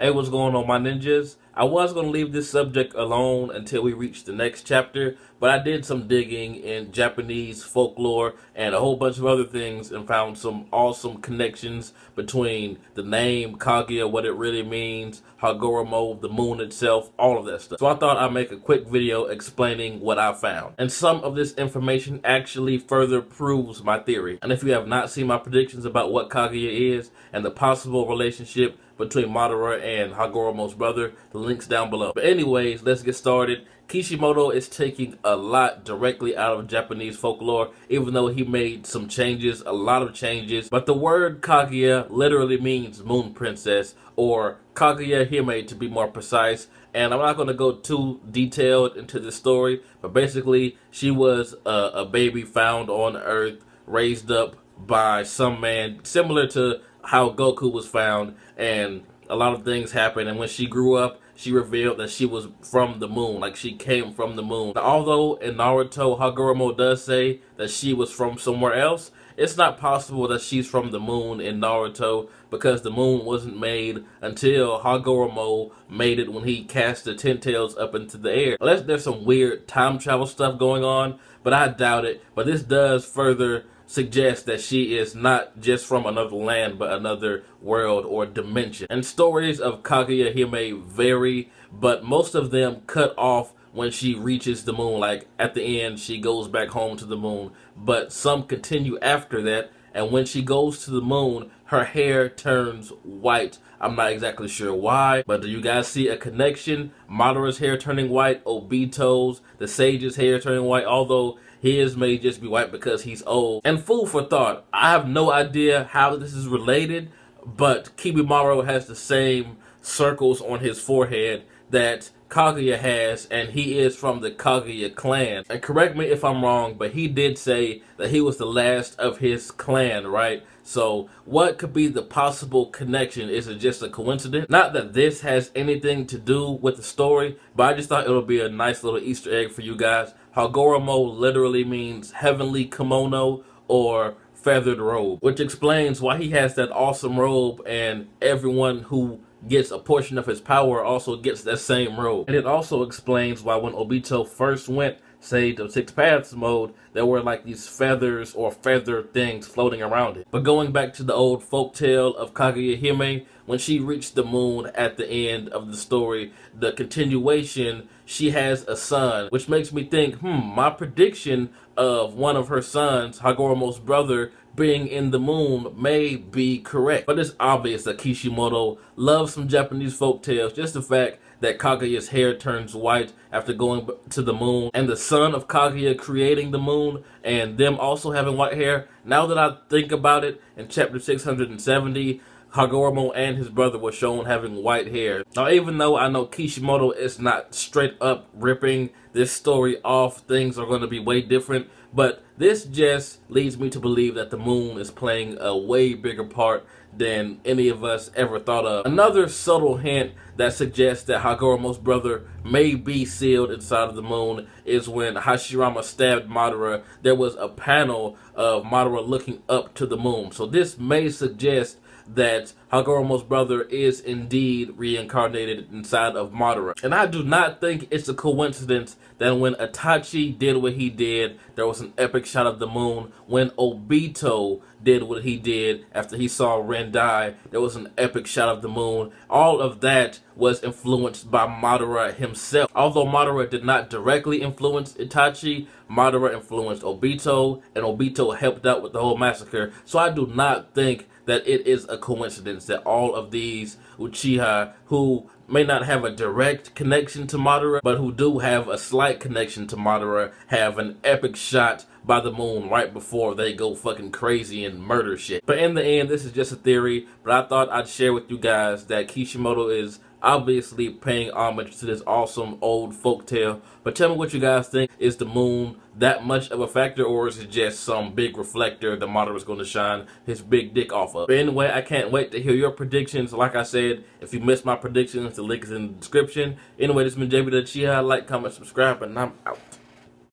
Hey, what's going on, my ninjas? I was going to leave this subject alone until we reach the next chapter, but I did some digging in Japanese folklore and a whole bunch of other things and found some awesome connections between the name Kaguya, what it really means, Hagoromo, the moon itself, all of that stuff. So I thought I'd make a quick video explaining what I found. And some of this information actually further proves my theory. And if you have not seen my predictions about what Kaguya is and the possible relationship between Madara and Hagoromo's brother, the link's down below. But anyways, let's get started. Kishimoto is taking a lot directly out of Japanese folklore, even though he made some changes, a lot of changes. But the word Kaguya literally means moon princess, or Kaguya Hime to be more precise. And I'm not going to go too detailed into the story, but basically she was a baby found on Earth, raised up by some man, similar to how Goku was found, and a lot of things happened. And when she grew up, she revealed that she was from the moon, like she came from the moon. Now, although in Naruto, Hagoromo does say that she was from somewhere else, it's not possible that she's from the moon in Naruto, because the moon wasn't made until Hagoromo made it when he cast the Ten Tails up into the air. Unless there's some weird time travel stuff going on, but I doubt it. But this does further suggest that she is not just from another land, but another world or dimension. And stories of Kaguya Hime vary, but most of them cut off when she reaches the moon. Like at the end, she goes back home to the moon, but some continue after that. And when she goes to the moon, her hair turns white. I'm not exactly sure why, but do you guys see a connection? Madara's hair turning white, Obito's, the sage's hair turning white, although his may just be white because he's old. And food for thought, I have no idea how this is related, but Kimimaro has the same circles on his forehead that Kaguya has, and he is from the Kaguya clan. And correct me if I'm wrong, but he did say that he was the last of his clan, right? So what could be the possible connection? Is it just a coincidence? Not that this has anything to do with the story, but I just thought it would be a nice little Easter egg for you guys. Hagoromo literally means heavenly kimono or feathered robe, which explains why he has that awesome robe, and everyone who gets a portion of his power also gets that same robe. And it also explains why when Obito first went, say, to Six Paths mode, there were like these feathers or feather things floating around it. But going back to the old folktale of Kaguya Hime, when she reached the moon at the end of the story, the continuation, she has a son, which makes me think, my prediction of one of her sons, Hagoromo's brother, being in the moon may be correct. But it's obvious that Kishimoto loves some Japanese folktales. Just the fact that Kaguya's hair turns white after going to the moon, and the son of Kaguya creating the moon, and them also having white hair. Now that I think about it, in chapter 670, Hagoromo and his brother were shown having white hair. Now, even though I know Kishimoto is not straight up ripping this story off, things are going to be way different, but this just leads me to believe that the moon is playing a way bigger part than any of us ever thought of. Another subtle hint that suggests that Hagoromo's brother may be sealed inside of the moon is when Hashirama stabbed Madara, there was a panel of Madara looking up to the moon. So this may suggest that Hagoromo's brother is indeed reincarnated inside of Madara. And I do not think it's a coincidence that when Itachi did what he did, there was an epic shot of the moon. When Obito did what he did after he saw Ren die, there was an epic shot of the moon. All of that was influenced by Madara himself. Although Madara did not directly influence Itachi, Madara influenced Obito, and Obito helped out with the whole massacre. So I do not think that it is a coincidence that all of these Uchiha, who may not have a direct connection to Madara, but who do have a slight connection to Madara, have an epic shot by the moon right before they go fucking crazy and murder shit. But in the end, this is just a theory, but I thought I'd share with you guys that Kishimoto is obviously paying homage to this awesome old folktale. But tell me what you guys think. Is the moon that much of a factor, or is it just some big reflector that Madara's going to shine his big dick off of? But anyway, I can't wait to hear your predictions. Like I said, if you missed my predictions, the link is in the description. Anyway, this has been JB the Uchiha. Like, comment, subscribe, and I'm out.